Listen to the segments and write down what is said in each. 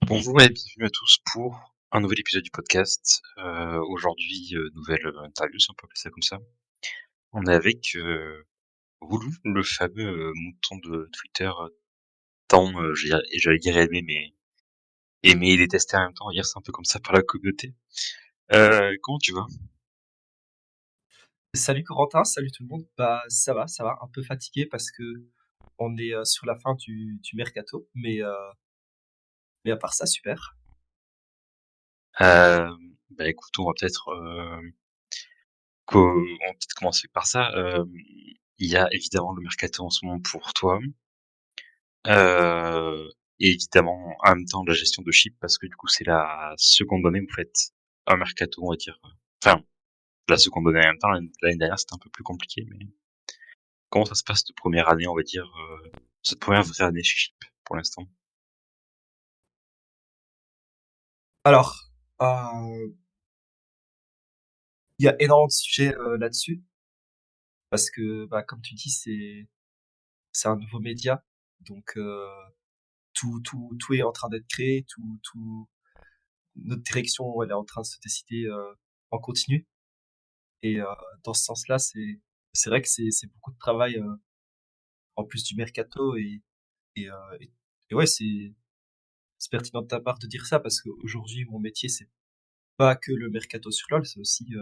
Bonjour et bienvenue à tous pour un nouvel épisode du podcast. Aujourd'hui, nouvelle interview, si on peut appeler ça comme ça. On est avec Woulou, le fameux mouton de Twitter, tant j'allais dire aimer et détester en même temps. Hier, c'est un peu comme ça par la communauté. Comment tu vas? Salut Corentin, salut tout le monde. Bah ça va, un peu fatigué parce que on est sur la fin du mercato, mais à part ça super. Euh, Bah écoute, on va peut-être commencer par ça. Il y a évidemment le mercato en ce moment pour toi. Heu et évidemment, en même temps, la gestion de Chypre parce que du coup, c'est la seconde année où vous faites un mercato, on va dire, enfin, la seconde année en même temps. L'année dernière, c'était un peu plus compliqué, mais comment ça se passe cette première année, on va dire, cette première vraie année chez Chypre pour l'instant? Alors, il y a énormément de sujets là-dessus parce que bah comme tu dis c'est un nouveau média, donc tout est en train d'être créé, tout notre direction elle est en train de se décider en continu et dans ce sens-là c'est vrai que c'est beaucoup de travail en plus du mercato et, euh, et, et ouais c'est pertinent de ta part de dire ça parce qu'aujourd'hui, mon métier, c'est pas que le mercato sur LoL, c'est aussi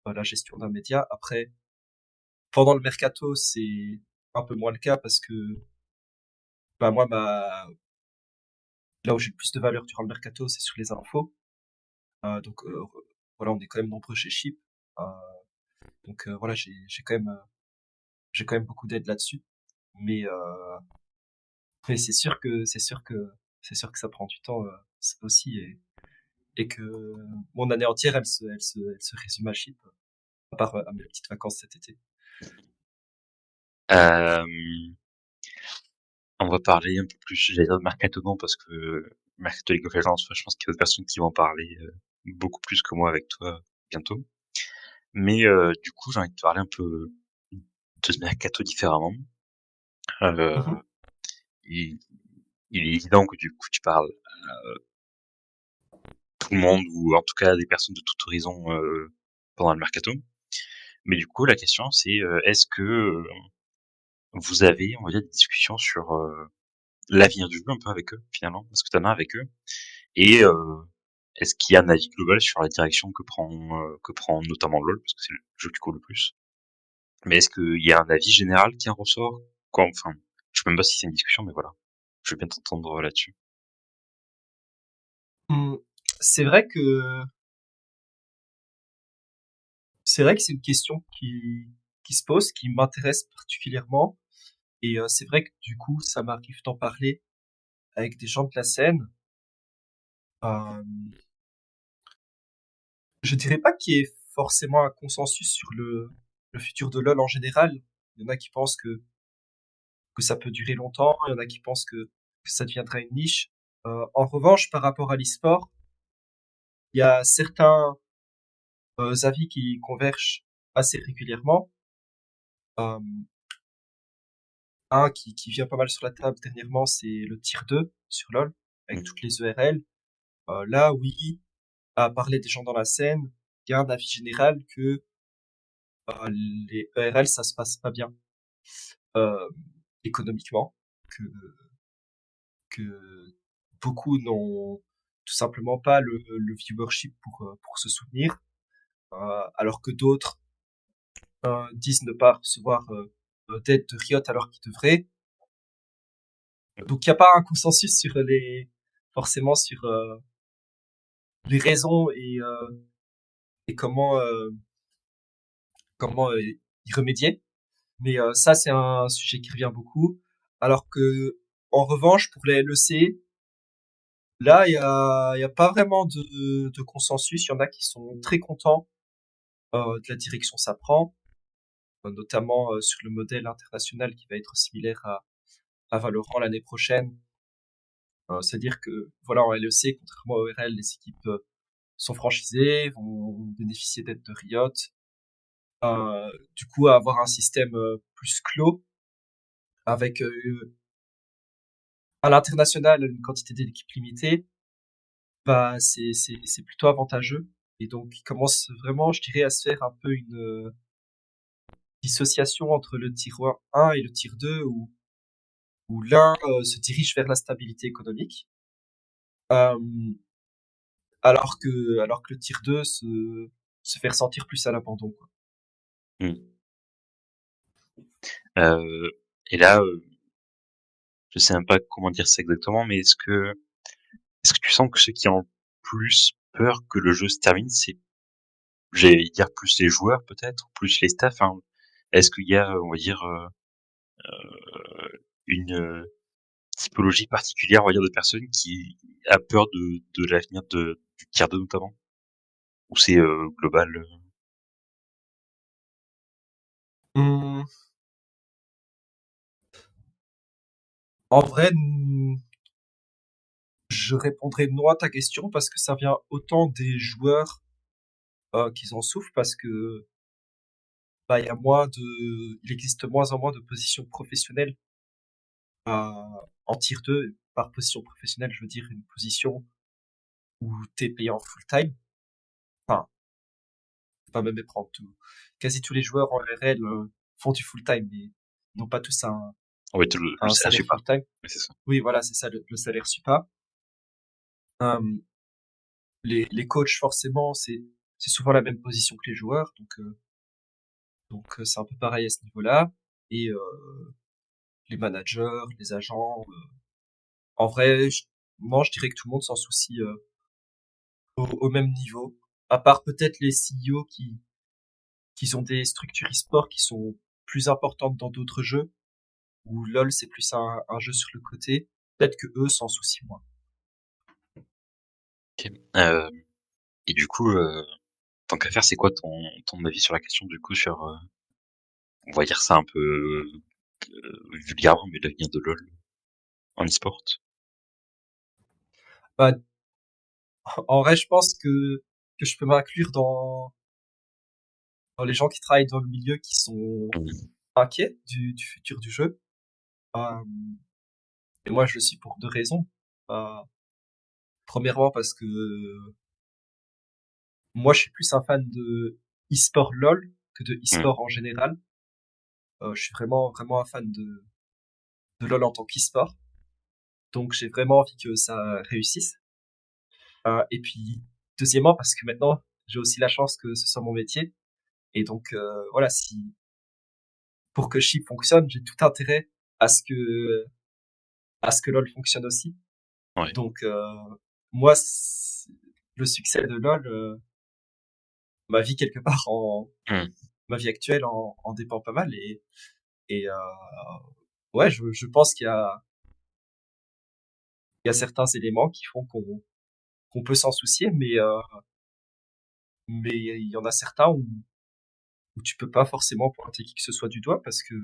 la gestion d'un média. Après, pendant le mercato, c'est un peu moins le cas parce que bah, moi, là où j'ai le plus de valeur durant le mercato, c'est sur les infos. Donc voilà, on est quand même nombreux chez Chip. Euh, donc voilà, j'ai quand même beaucoup d'aide là-dessus. Mais mais c'est sûr que ça prend du temps aussi et que mon année entière, elle se résume à Chip. À part à mes petites vacances cet été. Hem, on va parler un peu plus, j'allais dire de mercato non, parce que mercato League of Legends, enfin, je pense qu'il y a d'autres personnes qui vont en parler, beaucoup plus que moi avec toi bientôt. Mais du coup, j'ai envie de te parler un peu de ce mercato différemment. Heu Mhm. il, il est évident que du coup tu parles tout le monde ou en tout cas des personnes de tout horizon pendant le mercato. Mais du coup la question c'est est-ce que vous avez on va dire des discussions sur l'avenir du jeu un peu avec eux finalement parce que t'en as avec eux et est-ce qu'il y a un avis global sur la direction que prend notamment LoL parce que c'est le jeu qui court le plus. Mais est-ce qu'il y a un avis général qui en ressort quoi, enfin je sais même pas si c'est une discussion mais voilà je veux bien t'entendre là-dessus. Mm. C'est vrai que c'est vrai que c'est une question qui se pose, qui m'intéresse particulièrement, et c'est vrai que du coup, ça m'arrive d'en parler avec des gens de la scène. Euh, je dirais pas qu'il y ait forcément un consensus sur le futur de LoL en général. Il y en a qui pensent que ça peut durer longtemps, il y en a qui pensent que ça deviendra une niche. En revanche, par rapport à l'e-sport, il y a certains avis qui convergent assez régulièrement. Euh, un qui vient pas mal sur la table dernièrement, c'est le tier 2 sur LoL, avec toutes les ERL. Là, oui, à parler des gens dans la scène, il y a un avis général que les ERL, ça se passe pas bien euh, économiquement, que, que beaucoup n'ont tout simplement pas le viewership pour se soutenir, alors que d'autres disent ne pas recevoir d'aide de Riot alors qu'ils devraient. Donc il n'y a pas un consensus sur forcément sur les raisons et comment y remédier. Mais ça c'est un sujet qui revient beaucoup. Alors que en revanche pour les LEC, là il y a pas vraiment de consensus. Il y en a qui sont très contents de la direction que ça prend, notamment sur le modèle international qui va être similaire à Valorant l'année prochaine. C'est-à-dire que voilà en LEC, contrairement au RL, les équipes sont franchisées, vont bénéficier d'aides de Riot. Du coup, avoir un système plus clos avec à l'international une quantité d'équipes limitée bah, c'est plutôt avantageux. Et donc, il commence vraiment, je dirais, à se faire un peu une dissociation entre le tier 1 et le tier 2, où l'un se dirige vers la stabilité économique, euh, alors que le tier 2 se fait ressentir plus à l'abandon, quoi. Mmh. Heu et là, je sais même pas comment dire ça exactement, mais est-ce que tu sens que ceux qui ont plus peur que le jeu se termine, c'est, j'allais dire, plus les joueurs peut-être, plus les staffs, hein? Est-ce qu'il y a, on va dire, une, typologie particulière, on va dire, de personnes qui a peur de l'avenir du tiers 2 notamment? Ou c'est, global, Hum, En vrai, je répondrai non à ta question parce que ça vient autant des joueurs qui en souffrent parce que bah, il existe moins en moins de positions professionnelles en tier 2. Par position professionnelle, je veux dire une position où t'es payé en full time. Enfin, faut pas même méprendre tout. Quasi tous les joueurs en RL font du full time, mais n'ont pas tous ouais, le un salaire salaire suit pas. full time. Ouais, c'est ça. Oui, voilà, c'est ça, le salaire suit pas. Euh, les coachs, forcément, c'est souvent la même position que les joueurs, donc c'est un peu pareil à ce niveau-là. Et les managers, les agents, en vrai, moi, je dirais que tout le monde s'en soucie au même niveau. À part peut-être les CEO qui ont des structures e-sport qui sont plus importantes dans d'autres jeux, où LoL c'est plus un jeu sur le côté. Peut-être que eux s'en soucient moins. OK. Et du coup, tant qu'à faire, c'est quoi ton avis sur la question, du coup, sur, on va dire ça un peu, vulgairement, mais l'avenir de LoL en e-sport? Bah, en vrai, je pense que je peux m'inclure dans les gens qui travaillent dans le milieu qui sont Mmh. inquiets du futur du jeu. Euh, et moi, je le suis pour deux raisons. Euh, Premièrement, parce que moi, je suis plus un fan de e-sport LoL que de Mmh. e-sport en général. Je suis vraiment, vraiment un fan de LoL en tant qu'e-sport. Donc, j'ai vraiment envie que ça réussisse. Et puis, deuxièmement, parce que maintenant, j'ai aussi la chance que ce soit mon métier. Et donc, voilà, si pour que Chip fonctionne, j'ai tout intérêt à ce que à ce que LoL fonctionne aussi. Ouais. Donc, moi, le succès de LoL, ma vie quelque part Mmh. ma vie actuelle en dépend pas mal. Et ouais, je pense qu'il y a certains éléments qui font qu'on peut s'en soucier, mais il y en a certains où tu peux pas forcément pointer qui que ce soit du doigt parce que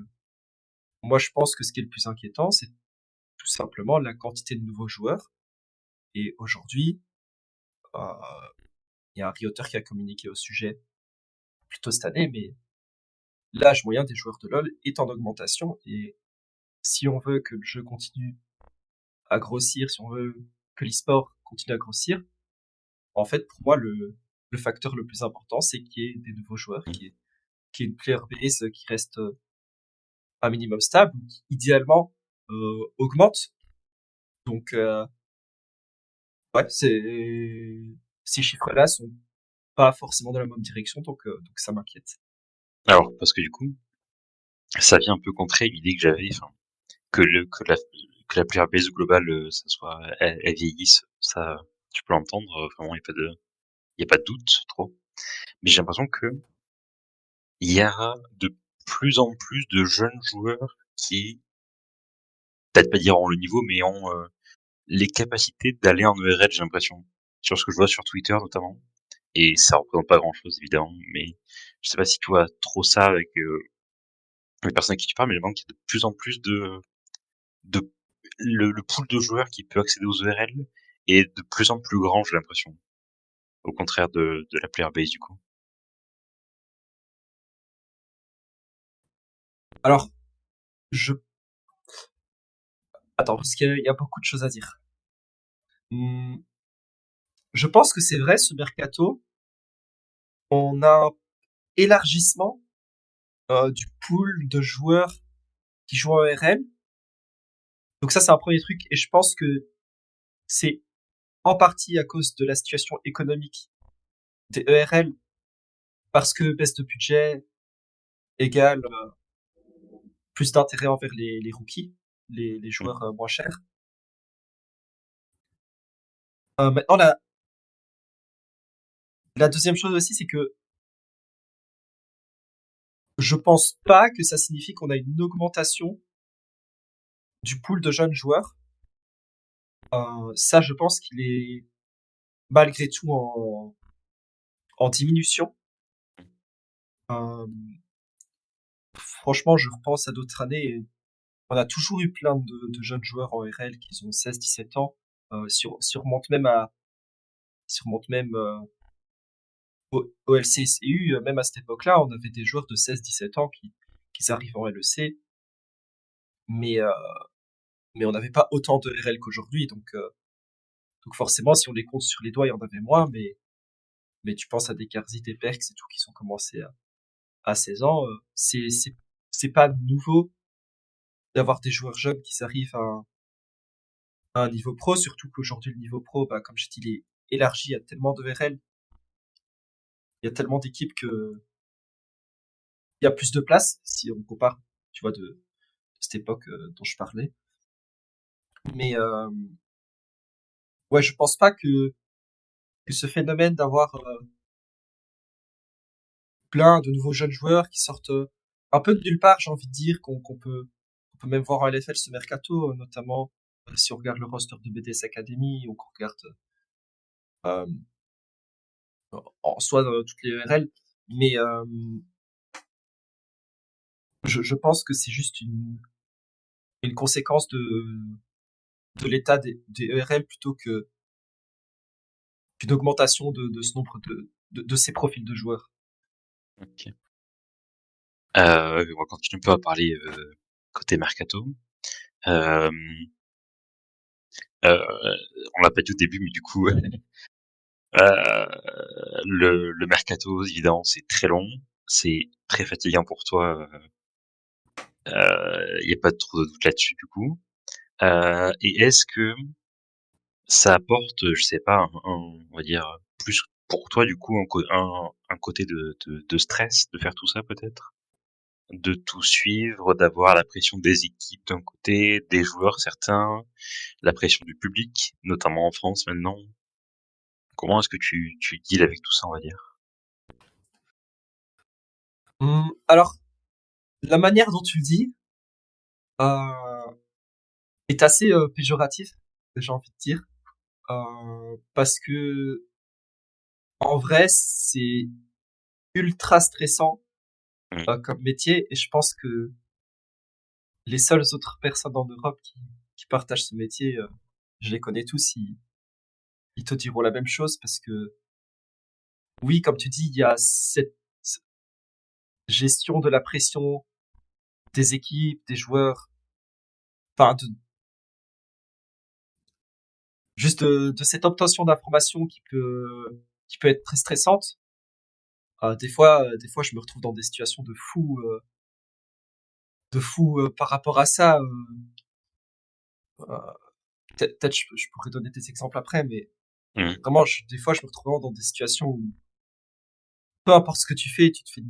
moi, je pense que ce qui est le plus inquiétant, c'est tout simplement la quantité de nouveaux joueurs. Et aujourd'hui, euh, il y a un Rioter qui a communiqué au sujet plus tôt cette année, mais l'âge moyen des joueurs de LoL est en augmentation. Et si on veut que le jeu continue à grossir, si on veut que l'e-sport continue à grossir, en fait, pour moi, le facteur le plus important, c'est qu'il y ait des nouveaux joueurs, Mmh. qu'il y ait une player base qui reste un minimum stable, ou qui idéalement augmente. Donc, ouais, ces chiffres-là sont pas forcément dans la bonne direction, donc ça m'inquiète. Alors, parce que du coup, ça vient un peu contrer l'idée que j'avais, enfin, que la player base globale, ça soit, elle vieillisse, ça, tu peux l'entendre, vraiment, il y a pas de doute trop. Mais j'ai l'impression que il y aura de plus en plus de jeunes joueurs qui, peut-être pas diront le niveau, mais ont, les capacités d'aller en ERL, j'ai l'impression. Sur ce que je vois sur Twitter notamment. Et ça représente pas grand-chose évidemment, mais je sais pas si tu vois trop ça avec, les personnes à qui tu parles, mais j'ai l'impression qu'il y a de plus en plus de le pool de joueurs qui peut accéder aux ERL est de plus en plus grand, j'ai l'impression. Au contraire de la player base du coup. Alors, je attends, parce qu'il y a beaucoup de choses à dire. Hmm, Je pense que c'est vrai, ce mercato, on a un élargissement du pool de joueurs qui jouent en RL. Donc ça, c'est un premier truc. Et je pense que c'est en partie à cause de la situation économique des ERL, parce que baisse de budget égale plus d'intérêt envers les rookies, les Mm. joueurs moins chers. Maintenant, la deuxième chose aussi, c'est que je pense pas que ça signifie qu'on a une augmentation du pool de jeunes joueurs. Ça, je pense qu'il est malgré tout en diminution. Euh, Franchement, je repense à d'autres années. Et on a toujours eu plein de jeunes joueurs en RL qui ont 16-17 ans. Si on remonte même au LCSU, même à cette époque-là, on avait des joueurs de 16-17 ans qui arrivent en LEC, mais euh, mais on n'avait pas autant de RL qu'aujourd'hui, donc forcément, si on les compte sur les doigts, il y en avait moins, mais tu penses à des Karzit et Perks et tout qui sont commencés à 16 ans, c'est pas nouveau d'avoir des joueurs jeunes qui arrivent à un niveau pro, surtout qu'aujourd'hui le niveau pro, bah, comme je dis, il est élargi, il y a tellement de RL, il y a tellement d'équipes que il y a plus de place si on compare, tu vois, de cette époque dont je parlais. Mais ouais, je pense pas que ce phénomène d'avoir plein de nouveaux jeunes joueurs qui sortent un peu de nulle part, j'ai envie de dire, qu'on peut même voir en LFL ce mercato, notamment si on regarde le roster de BDS Academy ou qu'on regarde euh, en soi dans toutes les URL. Mais je pense que c'est juste une conséquence de l'état des ERL plutôt qu'une augmentation de ce nombre de ces profils de joueurs. Ok. On va continuer un peu à parler côté mercato. Euh, on l'a pas dit au début, mais du coup, le mercato, évidemment, c'est très long, c'est très fatigant pour toi. Il y a pas trop de doute là-dessus, du coup. Et est-ce que ça apporte, je sais pas, on va dire plus pour toi, du coup, un côté de stress de faire tout ça, peut-être, de tout suivre, d'avoir la pression des équipes d'un côté, des joueurs certains, la pression du public, notamment en France maintenant. Comment est-ce que tu deals avec tout ça, on va dire? Alors, la manière dont tu le dis euh, est assez péjorative, j'ai envie de dire, parce que en vrai, c'est ultra stressant Mmh. comme métier, et je pense que les seules autres personnes en Europe qui partagent ce métier, je les connais tous, ils te diront la même chose, parce que oui, comme tu dis, il y a cette gestion de la pression des équipes, des joueurs, enfin, juste de cette obtention d'informations qui peut être très stressante. Des fois, je me retrouve dans des situations de fou par rapport à ça. Euh, Peut-être je pourrais donner des exemples après, mais Mmh. vraiment, des fois, je me retrouve vraiment dans des situations où peu importe ce que tu fais, tu te fais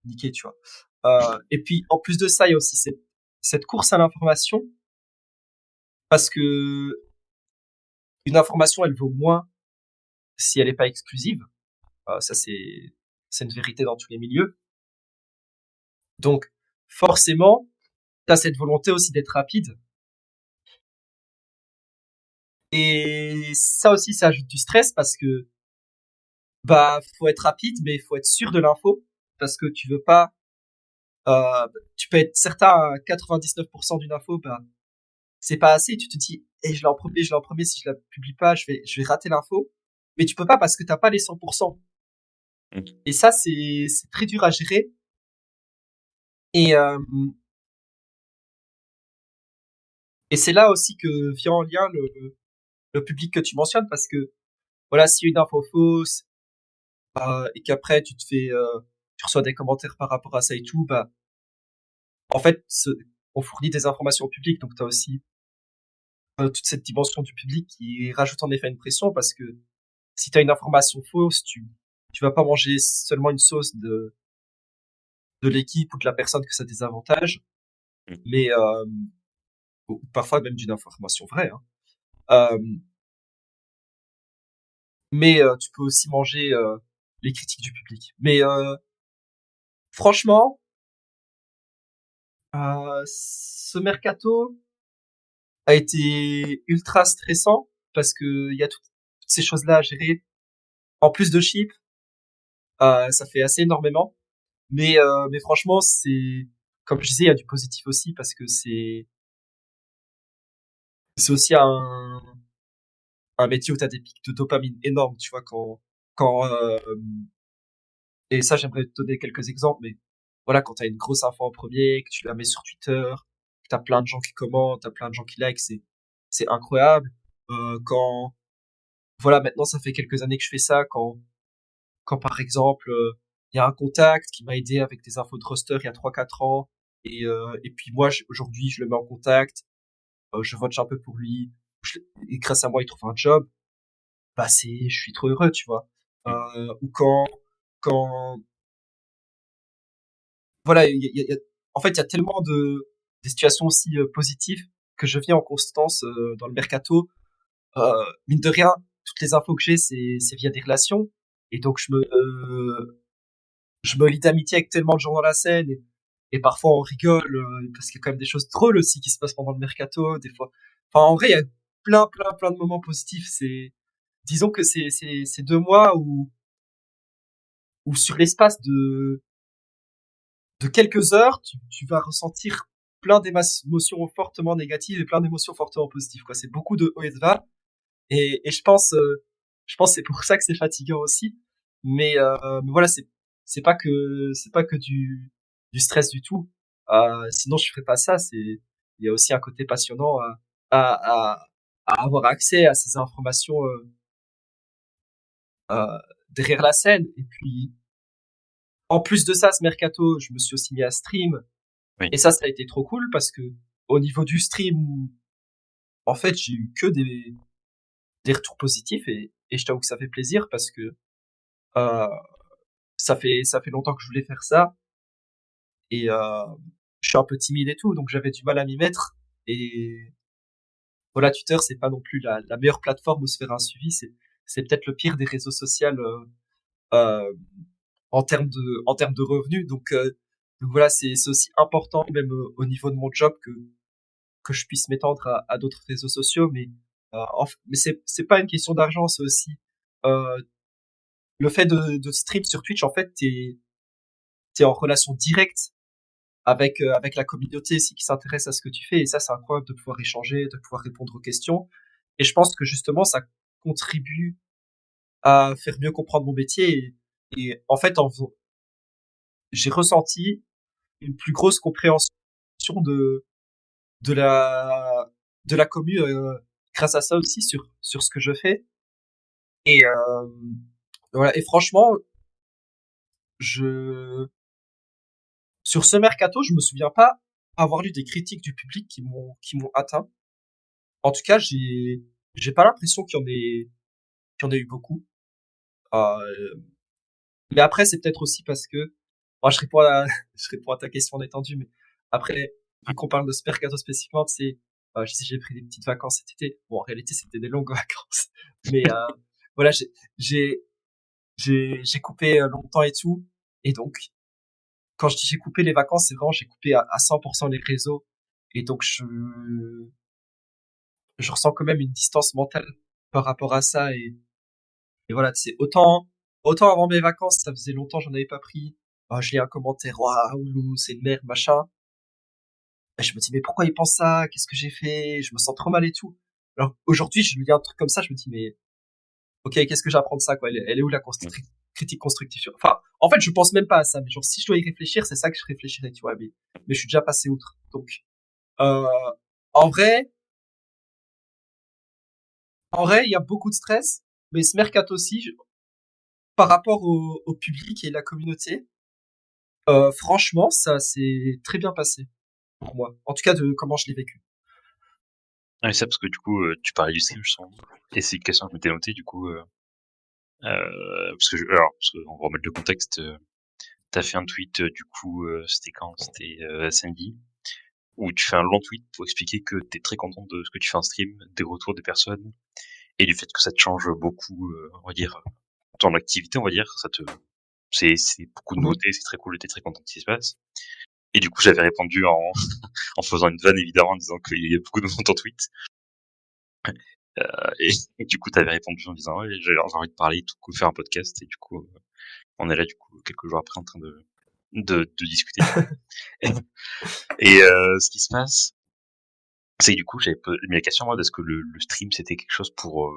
niquer, tu vois. Et puis, en plus de ça, il y a aussi cette course à l'information, parce que une information, elle vaut moins si elle n'est pas exclusive. Ça, c'est une vérité dans tous les milieux. Donc, forcément, tu as cette volonté aussi d'être rapide. Et ça aussi, ça ajoute du stress parce que, bah, faut être rapide, mais il faut être sûr de l'info. Parce que tu veux pas, tu peux être certain à 99% d'une info, bah, c'est pas assez. Tu te dis, je je l'ai en premier, si je la publie pas, je vais rater l'info. Mais tu peux pas parce que t'as pas les 100%. OK. Et ça, c'est très dur à gérer. Et, et c'est là aussi que vient en lien le public que tu mentionnes, parce que voilà, s'il y a une info fausse, et qu'après tu reçois des commentaires par rapport à ça et tout, bah, en fait, on fournit des informations au public, donc t'as aussi toute cette dimension du public qui rajoute en effet une pression parce que si t'as une information fausse, tu vas pas manger seulement une sauce de l'équipe ou de la personne que ça désavantage, Mmh. mais ou parfois même d'une information vraie. Hein. Euh, mais tu peux aussi manger les critiques du public. Mais franchement, ce mercato a été ultra stressant parce que il y a toutes ces choses-là à gérer. En plus de chip, ça fait assez énormément. Mais franchement, c'est comme je disais, il y a du positif aussi parce que c'est aussi un métier où t'as des pics de dopamine énormes, tu vois, quand et ça, j'aimerais te donner quelques exemples, mais voilà, quand t'as une grosse info en premier, que tu la mets sur Twitter, que t'as plein de gens qui commentent, t'as plein de gens qui like, c'est incroyable. Quand voilà, maintenant ça fait quelques années que je fais ça, quand par exemple il y a un contact qui m'a aidé avec des infos de roster il y a 3 4 ans, et puis moi aujourd'hui je le mets en contact, je vote un peu pour lui, et grâce à moi il trouve un job, bah je suis trop heureux, tu vois. Mmh. Ou quand voilà, en fait, il y a tellement des situations aussi positives que je vis en constance dans le mercato. Mine de rien, toutes les infos que j'ai, c'est via des relations, et donc je me lie d'amitié avec tellement de gens dans la scène, et parfois on rigole parce qu'il y a quand même des choses drôles aussi qui se passent pendant le mercato, des fois. Enfin, en vrai, il y a plein de moments positifs. Disons que c'est 2 mois où sur l'espace de quelques heures, tu vas ressentir plein d'émotions fortement négatives et plein d'émotions fortement positives, quoi. C'est beaucoup de haut et de bas. Et je pense que c'est pour ça que c'est fatigant aussi. Mais voilà, c'est pas que du stress du tout. Sinon, je ferais pas ça. Il y a aussi un côté passionnant à, à, à avoir accès à ces informations euh, derrière la scène. Et puis, en plus de ça, ce mercato, je me suis aussi mis à stream. Oui. Et ça a été trop cool parce que au niveau du stream, en fait, j'ai eu que des retours positifs et je t'avoue que ça fait plaisir parce que euh, ça fait longtemps que je voulais faire ça et je suis un peu timide et tout, donc j'avais du mal à m'y mettre. Et voilà, Twitter, c'est pas non plus la meilleure plateforme où se faire un suivi. C'est peut-être le pire des réseaux sociaux euh, en termes de revenus. Donc voilà, c'est aussi important même au niveau de mon job que je puisse m'étendre à d'autres réseaux sociaux, mais c'est pas une question d'argent, c'est aussi euh, le fait de stream sur Twitch. En fait, t'es en relation directe avec la communauté aussi qui s'intéresse à ce que tu fais, et ça c'est incroyable de pouvoir échanger, de pouvoir répondre aux questions. Et je pense que justement ça contribue à faire mieux comprendre mon métier. Et en fait, j'ai ressenti une plus grosse compréhension de de la de la commu grâce à ça aussi sur ce que je fais. Et voilà. Et franchement, je sur ce mercato, je me souviens pas avoir lu des critiques du public qui m'ont atteint. En tout cas, j'ai pas l'impression qu'il y en ait eu beaucoup. Euh, mais après, c'est peut-être aussi parce que moi, je réponds à ta question en étendue, mais après, vu qu'on parle de ce mercato spécifiquement, c'est je sais, j'ai pris des petites vacances cet été. Bon, en réalité, c'était des longues vacances, mais voilà, j'ai coupé longtemps et tout, et donc quand je dis j'ai coupé les vacances, c'est vraiment j'ai coupé à 100% les réseaux, et donc je ressens quand même une distance mentale par rapport à ça, et voilà, c'est autant avant mes vacances, ça faisait longtemps j'en avais pas pris. Je lis un commentaire, waouh, c'est une merde, machin. Et je me dis mais pourquoi il pense ça? Qu'est-ce que j'ai fait? Je me sens trop mal et tout. Alors aujourd'hui, je lis un truc comme ça, je me dis mais ok, qu'est-ce que j'apprends de ça, quoi? Elle est où la Mmh. critique constructive? Enfin, en fait, je pense même pas à ça, mais genre si je dois y réfléchir, c'est ça que je réfléchirais, tu vois. Mais je suis déjà passé outre. Donc euh, en vrai, il y a beaucoup de stress, mais ce mercato-ci, par rapport au public et la communauté, franchement, ça s'est très bien passé pour moi. En tout cas, de comment je l'ai vécu. Ah, ça, parce que du coup, tu parlais du stream, je sens. Et c'est une question que je m'étais notée, du coup, parce que, on va remettre le contexte, t'as fait un tweet, du coup, c'était quand? C'était samedi, où tu fais un long tweet pour expliquer que t'es très content de ce que tu fais en stream, des retours des personnes, et du fait que ça te change beaucoup, on va dire, ton activité, on va dire, c'est beaucoup de Mhm. nouveautés, c'est très cool, t'es très content de ce qui se passe. Et du coup, j'avais répondu en faisant une vanne, évidemment, en disant qu'il y a beaucoup de monde en tweet. Et du coup, t'avais répondu en disant, ouais, j'ai envie de parler, tout coup, faire un podcast, et du coup, on est là, du coup, quelques jours après, en train de discuter. Et ce qui se passe, c'est que du coup, j'avais mis la question, moi, est-ce que le stream, c'était quelque chose pour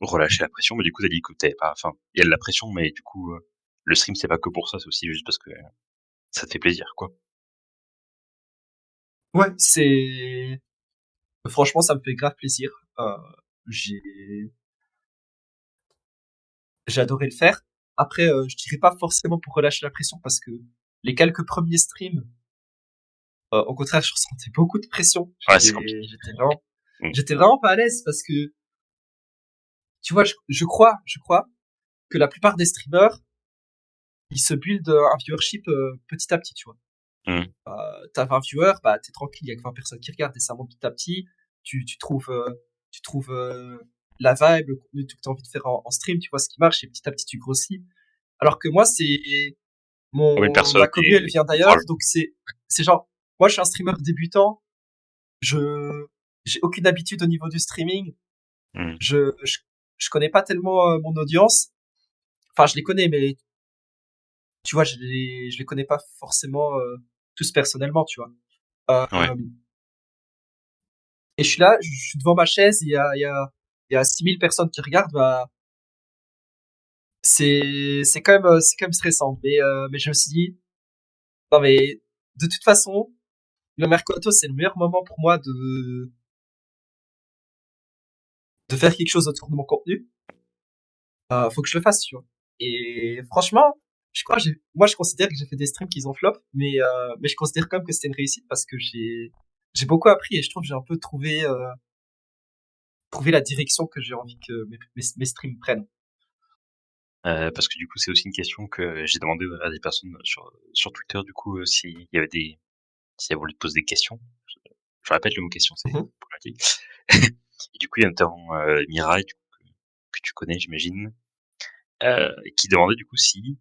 relâcher la pression, mais du coup, t'as dit que t'avais pas, enfin, il y a de la pression, mais du coup, le stream, c'est pas que pour ça, c'est aussi juste parce que ça te fait plaisir, quoi. Ouais, c'est franchement, ça me fait grave plaisir. J'ai j'ai adoré le faire. Après, je dirais pas forcément pour relâcher la pression parce que les quelques premiers streams, au contraire, je ressentais beaucoup de pression. Ouais, c'est compliqué. Mm. J'étais vraiment pas à l'aise parce que, tu vois, je crois que la plupart des streamers, ils se build un viewership petit à petit, tu vois. Mm. T'as 20 viewers, bah t'es tranquille, il y a que 20 personnes qui regardent et ça monte petit à petit. Tu trouves, la vibe, le contenu que t'as envie de faire en stream, tu vois ce qui marche et petit à petit tu grossis. Alors que moi, c'est Combien de ma personnes commu, elle et vient on parle. d'ailleurs, donc c'est genre, moi je suis un streamer débutant, je j'ai aucune habitude au niveau du streaming, Mm. je je, je connais pas tellement mon audience. Enfin, je les connais, mais tu vois, je les connais pas forcément tous personnellement, tu vois. Ouais. Euh, et je suis là, je suis devant ma chaise, il y a 6000 personnes qui regardent, bah, c'est quand même stressant. Mais je me suis dit, non, mais, de toute façon, le mercato, c'est le meilleur moment pour moi de faire quelque chose autour de mon contenu. Faut que je le fasse, tu vois. Et franchement, moi, je considère que j'ai fait des streams qui ont flop, mais je considère quand même que c'était une réussite parce que j'ai beaucoup appris et je trouve que j'ai un peu trouvé la direction que j'ai envie que mes streams prennent. Parce que du coup, c'est aussi une question que j'ai demandé à des personnes sur Twitter, du coup, s'il y avait s'il y avait voulu te poser des questions. Je répète le mot question, c'est Mhm. problématique. Et du coup, il y a notamment Mirai, du coup, que tu connais, j'imagine, qui demandait du coup si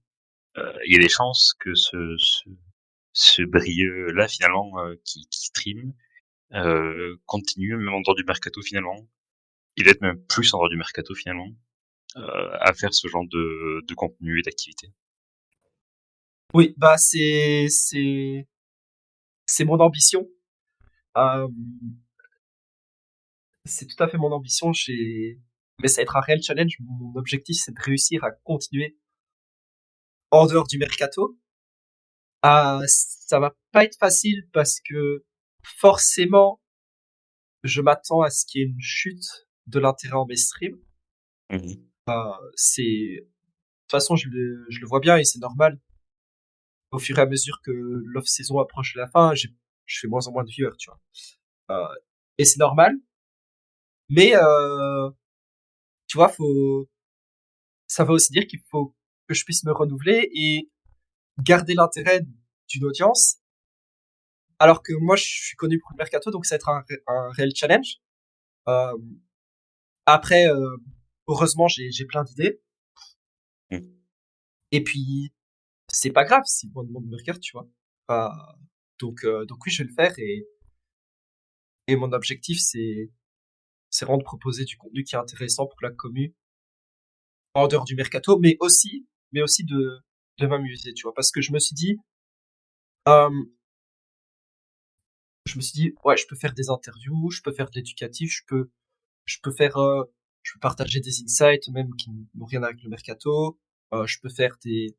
il y a des chances que ce brilleux là finalement qui stream continue même en dehors du mercato finalement. Il va être même plus en dehors du mercato finalement à faire ce genre de contenu et d'activité. Oui, bah c'est mon ambition. Euh, c'est tout à fait mon ambition. Mais ça va être un réel challenge. Mon objectif, c'est de réussir à continuer en dehors du mercato. Ça va pas être facile parce que forcément, je m'attends à ce qu'il y ait une chute de l'intérêt en mes streams. Mhm. De toute façon, je le vois bien et c'est normal. Au fur et à mesure que l'off-saison approche de la fin, je fais moins en moins de viewers, tu vois. Et c'est normal. Mais, tu vois, ça veut aussi dire qu'il faut que je puisse me renouveler et garder l'intérêt d'une audience. Alors que moi, je suis connu pour le mercato, donc ça va être un réel challenge. Euh, après, heureusement, j'ai plein d'idées. Mhm. Et puis, c'est pas grave si moins de monde me regarde, tu vois. Euh, donc oui, je vais le faire et mon objectif, c'est vraiment de proposer du contenu qui est intéressant pour la commu en dehors du mercato, mais aussi de m'amuser, tu vois. Parce que euh, je me suis dit, ouais, je peux faire des interviews, je peux faire de l'éducatif, je peux faire, je peux partager des insights même qui n'ont rien avec le mercato. Je peux faire des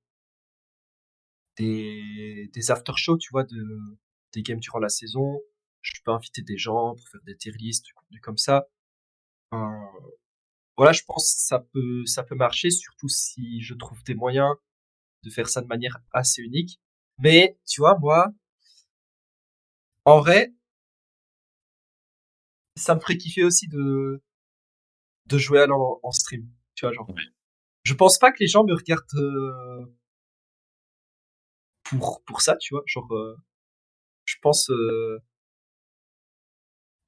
after shows, tu vois, des games durant la saison. Je peux inviter des gens pour faire des tier lists, du contenu comme ça. Euh, voilà, je pense que ça peut marcher, surtout si je trouve des moyens de faire ça de manière assez unique. Mais, tu vois, moi, en vrai, ça me ferait kiffer aussi de jouer à LoL en stream. Tu vois, genre. Ouais. Je pense pas que les gens me regardent pour ça, tu vois. Genre, je pense,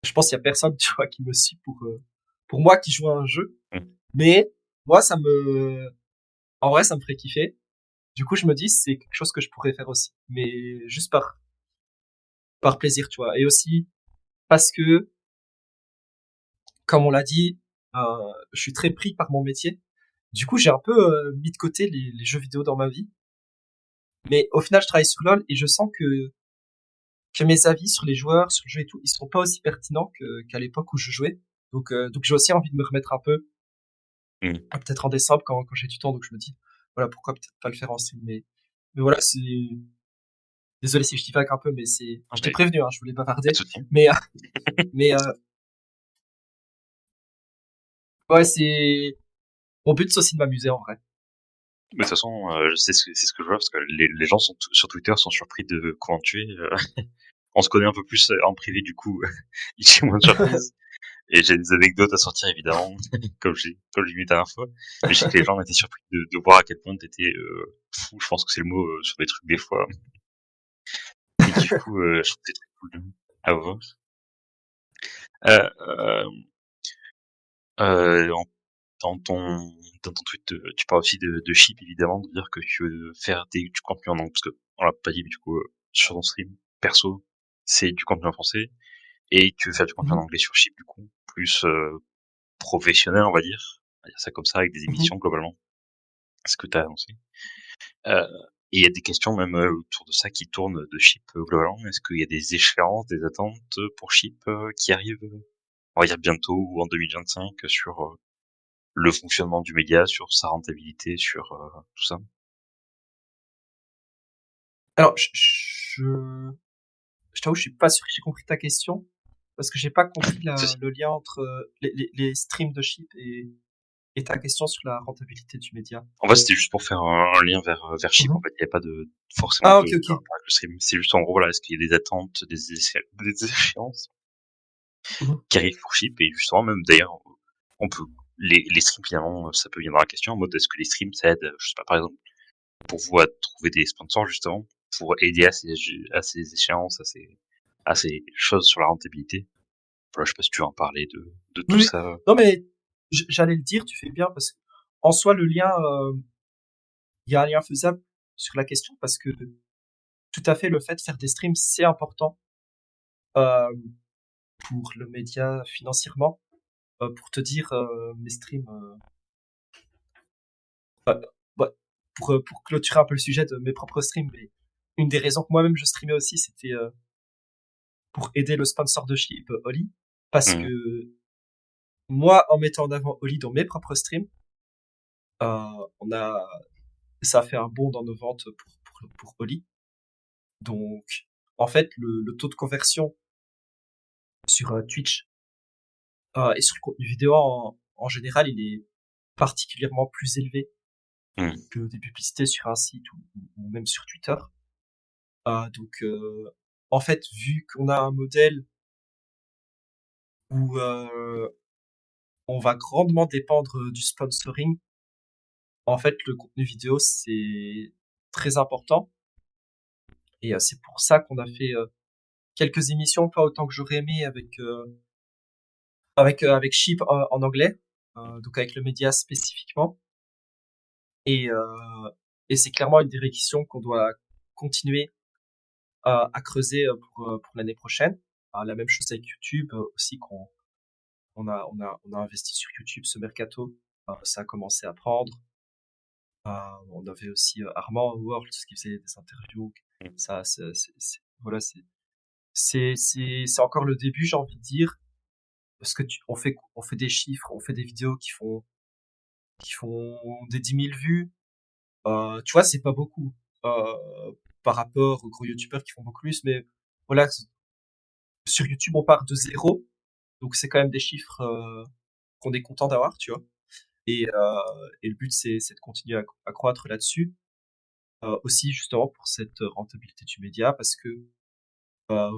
je pense qu'il y a personne, tu vois, qui me suit pour moi qui joue à un jeu. Mm. Mais moi, en vrai, ça me ferait kiffer. Du coup, je me dis, c'est quelque chose que je pourrais faire aussi, mais juste par plaisir, tu vois. Et aussi parce que, comme on l'a dit, je suis très pris par mon métier. Du coup, j'ai un peu mis de côté les jeux vidéo dans ma vie. Mais au final, je travaille sur LoL et je sens que mes avis sur les joueurs, sur le jeu et tout, ils sont pas aussi pertinents qu'à l'époque où je jouais. Donc j'ai aussi envie de me remettre un peu, Mm. peut-être en décembre quand j'ai du temps. Donc je me dis, voilà, pourquoi peut-être pas le faire en stream. Mais voilà, c'est désolé si je divague un peu, mais je t'ai Ouais. prévenu, hein, je voulais Pas de bavarder. souci. Mais, mais, ouais, mon but, c'est aussi de m'amuser, en vrai. Mais de toute façon, c'est ce que je vois parce que les gens sur Twitter sont surpris de comment tu es. On se connaît un peu plus en privé du coup, j'ai moins de surprises. Et j'ai des anecdotes à sortir évidemment, comme j'ai dit la dernière fois. Mais je sais que les gens étaient surpris de voir à quel point t'étais fou. Je pense que c'est le mot sur des trucs des fois. Et du coup, je trouve que c'est très cool à voir. Euh, euh, euh, en- dans ton dans ton tweet, tu parles aussi de chip évidemment, de dire que tu veux faire du contenu en anglais parce que on l'a pas dit, mais du coup sur ton stream perso, c'est du contenu en français et tu veux faire du contenu en Mhm, anglais sur chip du coup, plus professionnel on va dire ça comme ça avec des mhm. émissions globalement. Ce que tu as annoncé. Euh, et il y a des questions même autour de ça qui tournent de Chip globalement. Est-ce qu'il y a des échéances, des attentes pour Chip qui arrivent, on va dire bientôt ou en 2025 sur le fonctionnement du média, sur sa rentabilité, sur tout ça? Alors, je t'avoue, je suis pas sûr que j'ai compris ta question, parce que j'ai pas compris Ceci. le lien entre les streams de Chip et ta question sur la rentabilité du média. En fait, c'était juste pour faire un lien vers Chip. En Mhm. fait, il n'y a pas de forcément Ah, de ok, ok. rapport avec le stream. C'est juste en gros, voilà, est-ce qu'il y a des attentes, des échéances Mhm. qui arrivent pour Chip et justement même d'ailleurs, on peut les streams finalement, ça peut venir dans la question en mode est-ce que les streams ça aide, je sais pas par exemple pour vous à trouver des sponsors justement pour aider à ces échéances, à ces choses sur la rentabilité. Voilà, je sais pas si tu veux en parler de Oui, tout oui. ça. Non, mais j'allais le dire, tu fais bien, parce que en soi, il y a un lien faisable sur la question, parce que tout à fait, le fait de faire des streams, c'est important euh, pour le média financièrement. Pour te dire, mes streams, bah, bah, pour clôturer un peu le sujet de mes propres streams, mais une des raisons que moi-même je streamais aussi, c'était pour aider le sponsor de Chip, Oli, parce Mmh. que moi, en mettant en avant Oli dans mes propres streams, on a, ça a fait un bond dans nos ventes pour Oli. Donc, en fait, le taux de conversion sur Twitch et sur le contenu vidéo en général, il est particulièrement plus élevé Mmh. que des publicités sur un site ou même sur Twitter. En fait, vu qu'on a un modèle où on va grandement dépendre du sponsoring, en fait, le contenu vidéo, c'est très important. Et c'est pour ça qu'on a fait quelques émissions, pas autant que j'aurais aimé avec Sheep en anglais, donc avec le média spécifiquement. Et, euh, et c'est clairement une direction qu'on doit continuer à creuser pour l'année prochaine. La même chose avec YouTube aussi, on a investi sur YouTube ce mercato. Ça a commencé à prendre. On avait aussi Armand World qui faisait des interviews. Mmh. Ça, voilà, c'est encore le début, j'ai envie de dire, parce que on fait des chiffres, on fait des vidéos qui font des 10 000 vues. Tu vois, c'est pas beaucoup par rapport aux gros youtubeurs qui font beaucoup plus, mais voilà, sur YouTube on part de zéro, donc c'est quand même des chiffres qu'on est content d'avoir, tu vois. Et le but, c'est de continuer à croître là-dessus. Aussi, justement, pour cette rentabilité du média, parce que, euh,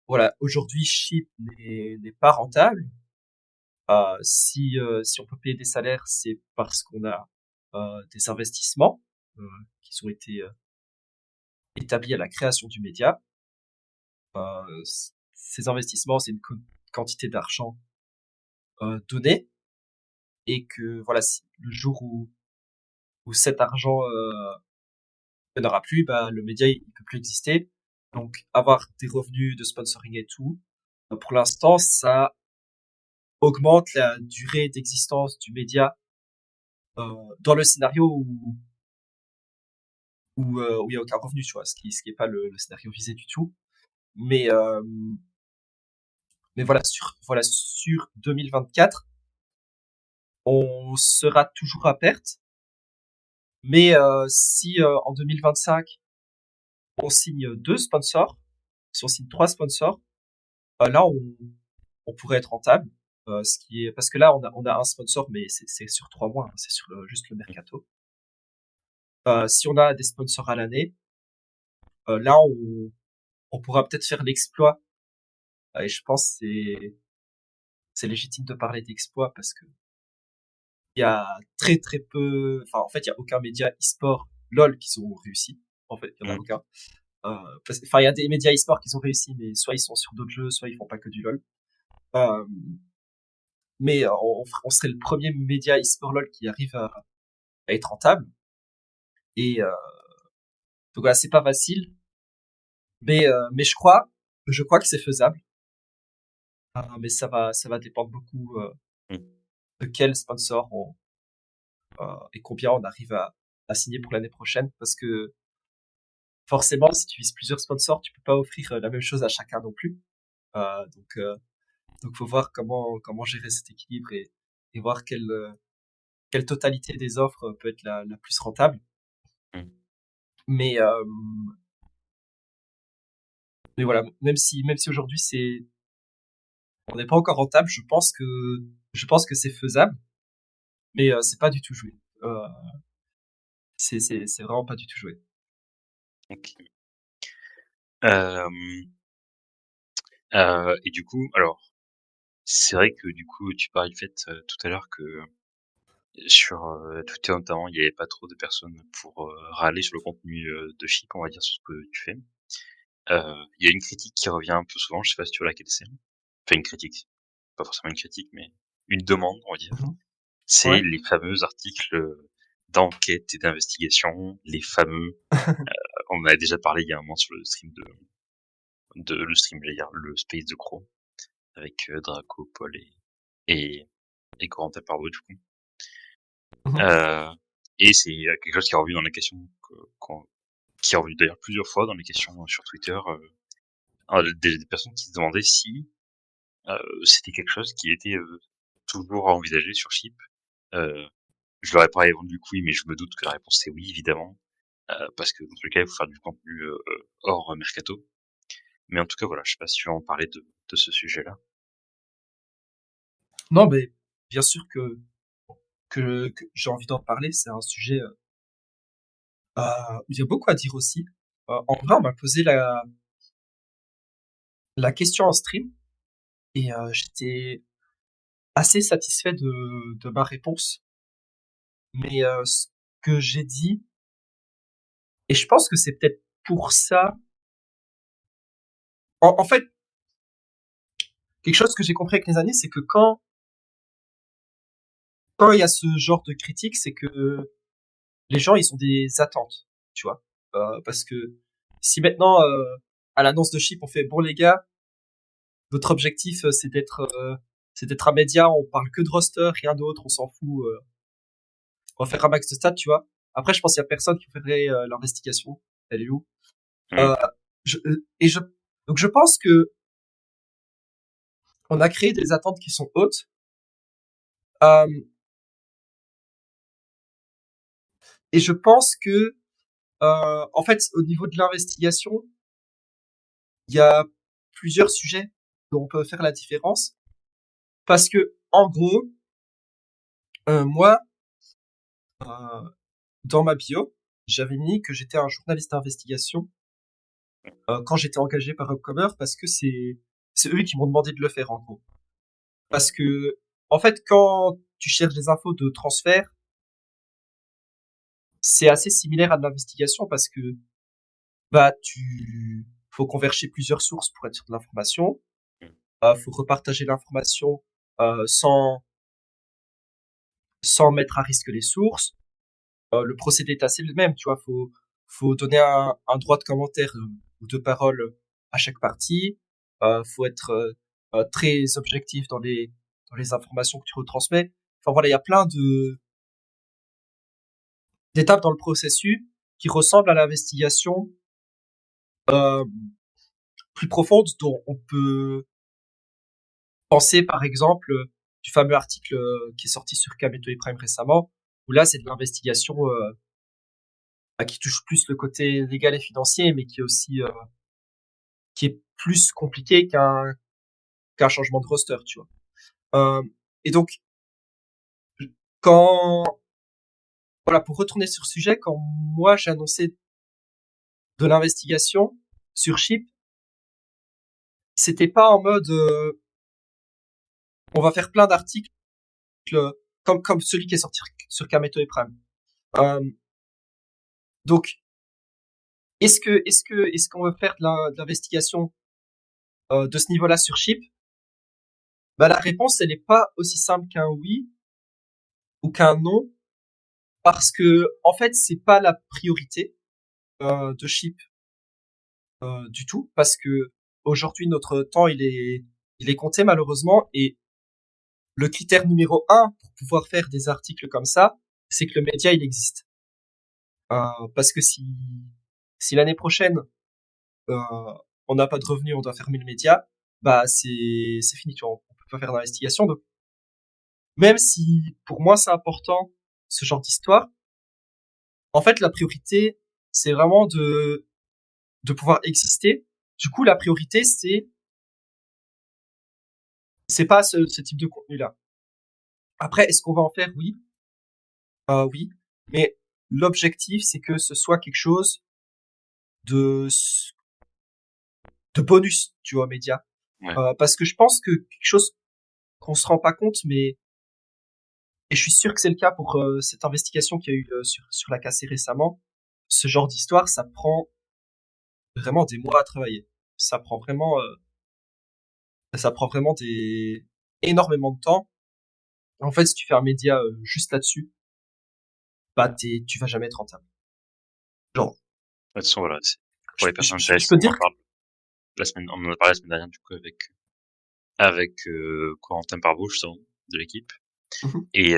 voilà, aujourd'hui, Chip n'est pas rentable. Si on peut payer des salaires, c'est parce qu'on a des investissements qui ont été établis à la création du média. Ces investissements, c'est une quantité d'argent donnée, et que voilà, si, le jour où cet argent il n'y en aura plus, bah, le média il peut plus exister. Donc avoir des revenus de sponsoring et tout, pour l'instant, ça augmente la durée d'existence du média dans le scénario où il y a aucun revenu, tu vois, ce qui est pas le scénario visé du tout. Mais mais voilà sur 2024, on sera toujours à perte. Mais si en 2025 on signe 2 sponsors, si on signe 3 sponsors, là on pourrait être rentable. Ce qui est parce que là on a un sponsor, mais c'est sur 3 mois, hein, c'est sur juste le mercato. Si on a des sponsors à l'année, là on pourra peut-être faire l'exploit. Et je pense que c'est légitime de parler d'exploit, parce que il y a très très peu, enfin en fait il y a aucun média e-sport LOL qui ont réussi. En fait, il y en a Mm. aucun. Enfin, il y a des médias e-sport qui ont réussi, mais soit ils sont sur d'autres jeux, soit ils font pas que du LOL. Euh, mais on serait le premier média e-sport LOL qui arrive à être rentable. Et donc voilà, c'est pas facile, mais je crois que c'est faisable. Mais ça va dépendre beaucoup Mm. de quel sponsor et combien on arrive à signer pour l'année prochaine, parce que forcément, si tu vises plusieurs sponsors, tu peux pas offrir la même chose à chacun non plus. Donc faut voir comment gérer cet équilibre, et voir quelle totalité des offres peut être la plus rentable. Mm. Mais mais voilà, même si aujourd'hui on n'est pas encore rentable, je pense que c'est faisable, mais c'est pas du tout joué. C'est vraiment pas du tout joué. Ok. Et du coup, alors, c'est vrai que du coup, tu parlais du fait tout à l'heure que sur Twitter notamment, il n'y avait pas trop de personnes pour râler sur le contenu de Chip, on va dire, sur ce que tu fais. Il y a une critique qui revient un peu souvent, je sais pas si tu vois laquelle c'est. Enfin, une critique, pas forcément une critique, mais une demande, on va dire. Mhm. C'est Ouais. les fameux articles d'enquête et d'investigation, les fameux. On en a déjà parlé il y a un moment sur le stream le stream, j'allais dire, le space de Crow, avec Draco, Paul et, et Corentin Parbo, du coup. Mhm. Euh, et c'est quelque chose qui est revenu dans les questions, qui est revenu d'ailleurs plusieurs fois dans les questions sur Twitter, des personnes qui se demandaient si c'était quelque chose qui était toujours à envisager sur Chip. Euh, je leur ai pas répondu que oui, mais je me doute que la réponse c'est oui, évidemment, parce que dans tous les cas, il faut faire du contenu hors mercato. Mais en tout cas, voilà, je sais pas si tu veux en parler de ce sujet-là. Non, mais bien sûr que j'ai envie d'en parler. C'est un sujet où il y a beaucoup à dire aussi. En vrai, on m'a posé la question en stream, et j'étais assez satisfait de ma réponse. Mais ce que j'ai dit, et je pense que c'est peut-être pour ça. En fait, quelque chose que j'ai compris avec les années, c'est que quand il y a ce genre de critique, c'est que les gens, ils ont des attentes, tu vois. Parce que si maintenant, à l'annonce de Chip, on fait bon les gars, votre objectif c'est d'être un média, on parle que de roster, rien d'autre, on s'en fout, on va faire un max de stats, tu vois. Après, je pense qu'il y a personne qui ferait l'investigation. Elle est où? Mm. Euh, je, et je donc je pense que on a créé des attentes qui sont hautes. Euh, et je pense que en fait, au niveau de l'investigation, il y a plusieurs sujets dont on peut faire la différence, parce que en gros, moi, euh, dans ma bio, j'avais mis que j'étais un journaliste d'investigation quand j'étais engagé par Upcomer parce que c'est eux qui m'ont demandé de le faire en gros. Parce que en fait, quand tu cherches des infos de transfert, c'est assez similaire à de l'investigation parce que bah tu faut converger plusieurs sources pour être sûr de l'information. Faut repartager l'information sans mettre à risque les sources. Le procédé est assez le même, tu vois. Faut donner un droit de commentaire ou de parole à chaque partie. Faut être très objectif dans les informations que tu retransmets. Enfin voilà, il y a plein de d'étapes dans le processus qui ressemblent à l'investigation euh, plus profonde dont on peut penser par exemple du fameux article qui est sorti sur Kameto et Prime récemment, où là c'est de l'investigation qui touche plus le côté légal et financier, mais qui est aussi qui est plus compliqué qu'un changement de roster, tu vois. Et donc quand voilà, pour retourner sur le sujet, quand moi j'ai annoncé de l'investigation sur Chip, c'était pas en mode on va faire plein d'articles comme celui qui est sorti sur Kameto et Prime. Euh, donc est-ce qu'on veut faire de l'investigation de ce niveau-là sur Chip? Bah la réponse elle est pas aussi simple qu'un oui ou qu'un non parce que en fait c'est pas la priorité de Chip du tout parce que aujourd'hui notre temps il est compté malheureusement et le critère numéro un pour pouvoir faire des articles comme ça c'est que le média il existe parce que si l'année prochaine euh, on n'a pas de revenus on doit fermer le média bah c'est fini tu vois on peut pas faire d'investigation donc même si pour moi c'est important ce genre d'histoire en fait la priorité c'est vraiment de pouvoir exister. Du coup, la priorité, c'est pas ce type de contenu-là. Après, est-ce qu'on va en faire? Oui, oui. Mais l'objectif, c'est que ce soit quelque chose de de bonus, tu vois, aux médias. Ouais. Parce que je pense que quelque chose qu'on se rend pas compte, mais et je suis sûr que c'est le cas pour cette investigation qu'il y a eu sur la cassée récemment. Ce genre d'histoire, ça prend vraiment des mois à travailler. Ça prend vraiment, des énormément de temps. En fait, si tu fais un média juste là-dessus, bah tu vas jamais être rentable. Genre, De toute façon, voilà, pour je, les personnes je intéressées, peux te dire que on en a parlé la semaine dernière, du coup, avec Corentin Parvaux, justement, de l'équipe. mhm. Et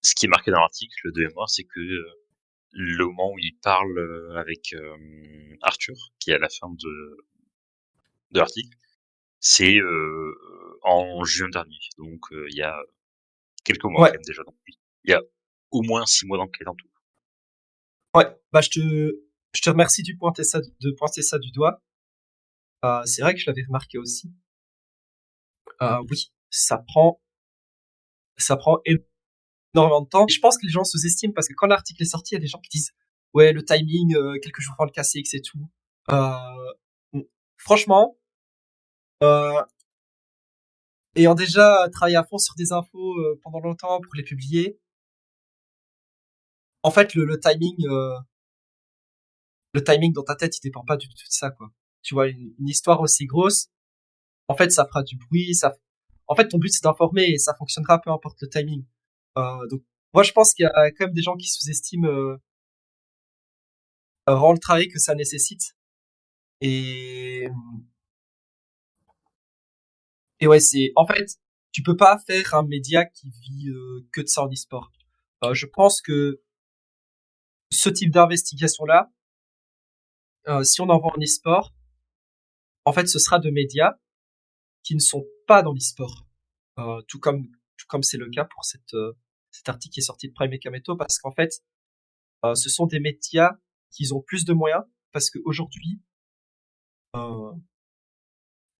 ce qui est marqué dans l'article de mémoire, c'est que le moment où il parle avec Arthur, qui est à la fin de l'article, c'est en juin dernier. Donc il y a quelques mois quand Ouais, même déjà. Donc il y a au moins 6 mois d'enquête en tout. ouais. Bah je te remercie de pointer ça du doigt. C'est vrai que je l'avais remarqué aussi. Oui, ça prend énormément de temps. Et je pense que les gens sous-estiment parce que quand l'article est sorti, il y a des gens qui disent ouais le timing, quelques jours avant le KCX et tout. Bon, franchement, euh, ayant déjà travaillé à fond sur des infos pendant longtemps pour les publier, en fait le timing dans ta tête il dépend pas du tout de ça quoi. Tu vois une histoire aussi grosse, en fait ça fera du bruit, en fait ton but c'est d'informer et ça fonctionnera peu importe le timing. Donc moi je pense qu'il y a quand même des gens qui sous-estiment vraiment le travail que ça nécessite et et ouais c'est en fait tu peux pas faire un média qui vit que de ça en e-sport. Je pense que ce type d'investigation là, si on en va en e-sport, en fait ce sera de médias qui ne sont pas dans l'e-sport. Tout comme c'est le cas pour cet article qui est sorti de Prime et Kameto, parce qu'en fait, ce sont des médias qui ont plus de moyens, parce qu'aujourd'hui, euh,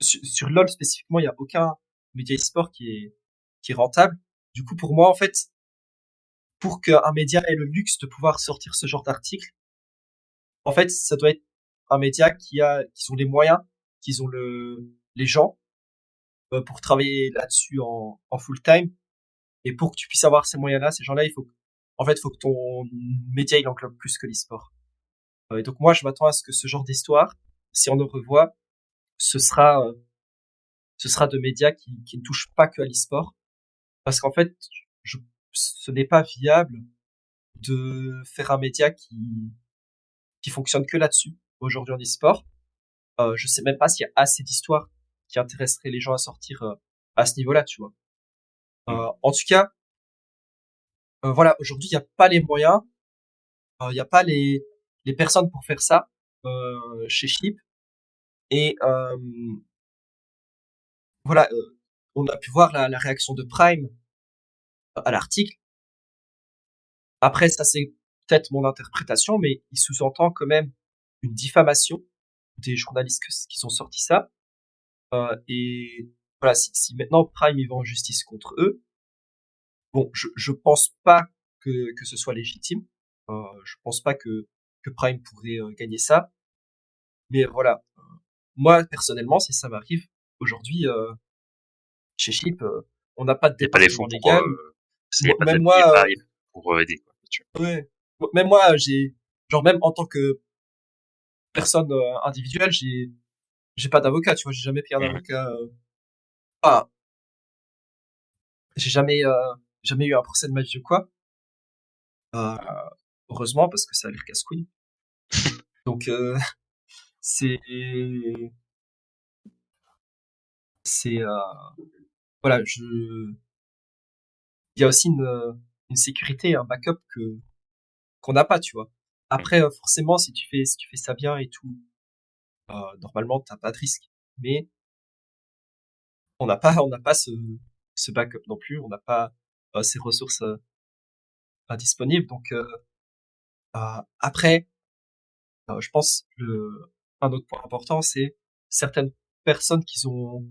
sur LoL spécifiquement, il n'y a aucun média e-sport qui est rentable. Du coup, pour moi, en fait, pour qu'un média ait le luxe de pouvoir sortir ce genre d'article, en fait, ça doit être un média qui ont les moyens, qui ont les gens pour travailler là-dessus en full time. Et pour que tu puisses avoir ces moyens-là, ces gens-là, faut que ton média il englobe plus que l'e-sport. Et donc moi, je m'attends à ce que ce genre d'histoire, si on le revoit, ce sera, euh, ce sera de médias qui ne touchent pas que à l'e-sport, parce qu'en fait, ce n'est pas viable de faire un média qui fonctionne que là-dessus aujourd'hui en e-sport. Je sais même pas s'il y a assez d'histoires qui intéresseraient les gens à sortir à ce niveau-là, tu vois. En tout cas, voilà, aujourd'hui, il n'y a pas les moyens, il n'y a pas les personnes pour faire ça chez Chip. Et voilà, on a pu voir la réaction de Prime à l'article. Après, ça c'est peut-être mon interprétation, mais il sous-entend quand même une diffamation des journalistes qui ont sorti ça. Et voilà, si maintenant Prime il va en justice contre eux, bon, je pense pas que ce soit légitime. Je pense pas que Prime pourrait gagner ça. Mais voilà, moi personnellement, si ça m'arrive aujourd'hui chez Chip, on n'a pas de Il n'y a pas les fonds département pour, légal. il y a pas de, Même il y a moi, pas, il y a pas pour aider, quoi, là-dessus. ouais, même moi, j'ai genre même en tant que personne individuelle, j'ai pas d'avocat, tu vois, j'ai jamais payé un Mhm. avocat. Ah, j'ai jamais eu un procès de ma vie ou quoi. Euh, heureusement parce que ça a l'air casse-couille. Donc c'est c'est voilà, il y a aussi une sécurité, un backup qu'on n'a pas, tu vois. Après forcément si tu fais ça bien et tout, normalement t'as pas de risque. Mais on n'a pas ce backup non plus, on n'a pas ces ressources disponibles. Donc après, je pense un autre point important, c'est certaines personnes qui ont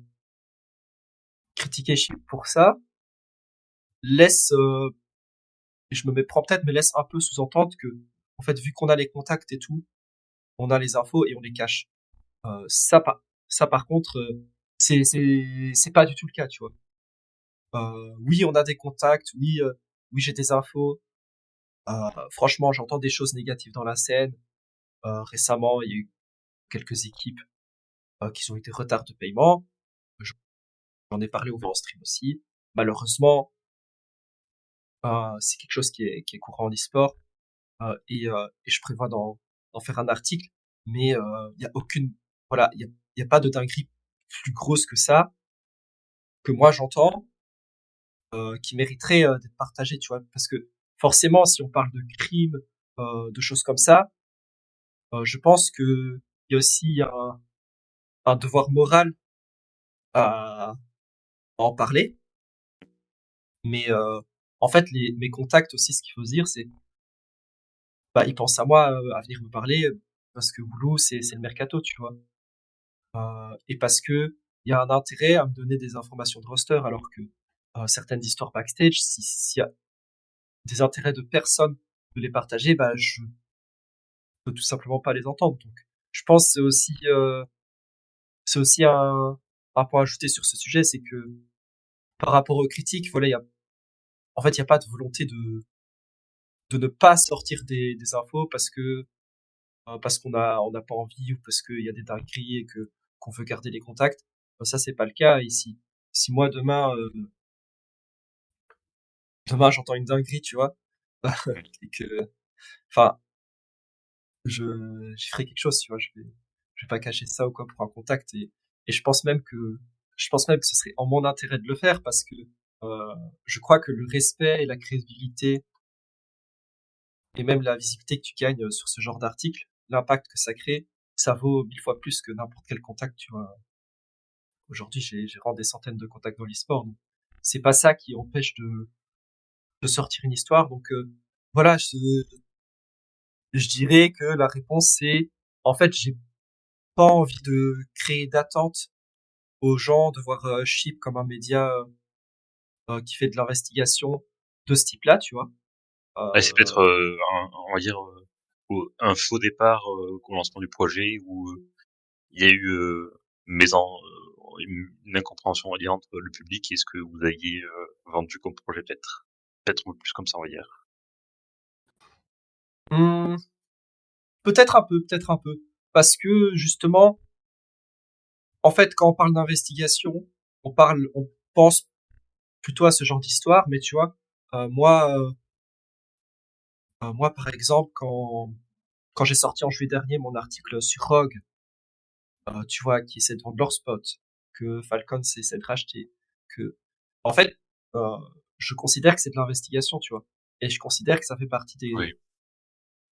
critiqué Chip pour ça laissent, et je me méprends peut-être, mais laissent un peu sous-entendre que, en fait, vu qu'on a les contacts et tout, on a les infos et on les cache. Ça par contre, c'est pas du tout le cas, tu vois. Oui, on a des contacts, oui, oui, j'ai des infos. Franchement, j'entends des choses négatives dans la scène. Récemment, il y a eu quelques équipes qui ont été retard de paiement. J'en ai parlé au stream aussi. Malheureusement, c'est quelque chose qui est courant en e-sport et je prévois d'en faire un article. Mais il y a aucune, voilà, il y a pas de dinguerie plus grosse que ça que moi j'entends qui mériterait d'être partagée, tu vois, parce que forcément, si on parle de crimes, de choses comme ça, je pense que il y a aussi un devoir moral à en parler. Mais en fait, mes contacts aussi, ce qu'il faut se dire, c'est bah ils pensent à moi à venir me parler parce que Boulou c'est le mercato, tu vois. Et parce que il y a un intérêt à me donner des informations de roster alors que certaines histoires backstage, s'il y a des intérêts de personnes de les partager, bah je peux tout simplement pas les entendre. Donc je pense que c'est aussi un point à ajouter sur ce sujet, c'est que par rapport aux critiques, voilà, il y a pas de volonté de ne pas sortir des infos parce qu'on n'a pas envie ou parce qu'il y a des dingueries et que qu'on veut garder les contacts. Ça c'est pas le cas ici. Si moi demain j'entends une dinguerie, tu vois, et que enfin je j'y ferai quelque chose, tu vois, je vais pas cacher ça ou quoi pour un contact et je pense même que ce serait en mon intérêt de le faire parce que je crois que le respect et la crédibilité et même la visibilité que tu gagnes sur ce genre d'article, l'impact que ça crée, ça vaut 1000 fois plus que n'importe quel contact, tu vois. Aujourd'hui, j'ai vraiment des centaines de contacts dans l'e-sport, donc c'est pas ça qui empêche de sortir une histoire. Donc voilà, je dirais que la réponse c'est, en fait, j'ai pas envie de créer d'attente aux gens, de voir Chip comme un média qui fait de l'investigation de ce type-là, tu vois. C'est peut-être, on va dire, un faux départ au lancement du projet où il y a eu une incompréhension, on va dire, entre le public et ce que vous aviez vendu comme projet, peut-être un peu plus comme ça, on va dire. Hum, peut-être un peu, parce que justement, en fait, quand on parle d'investigation, on pense plutôt à ce genre d'histoire, mais tu vois, euh, moi, euh, moi, par exemple, quand j'ai sorti en juillet dernier mon article sur Rogue, tu vois, qui essaie de vendre leur spot, que Falcon essaie de racheter, que, en fait, euh, je considère que c'est de l'investigation, tu vois, et je considère que ça fait partie Oui.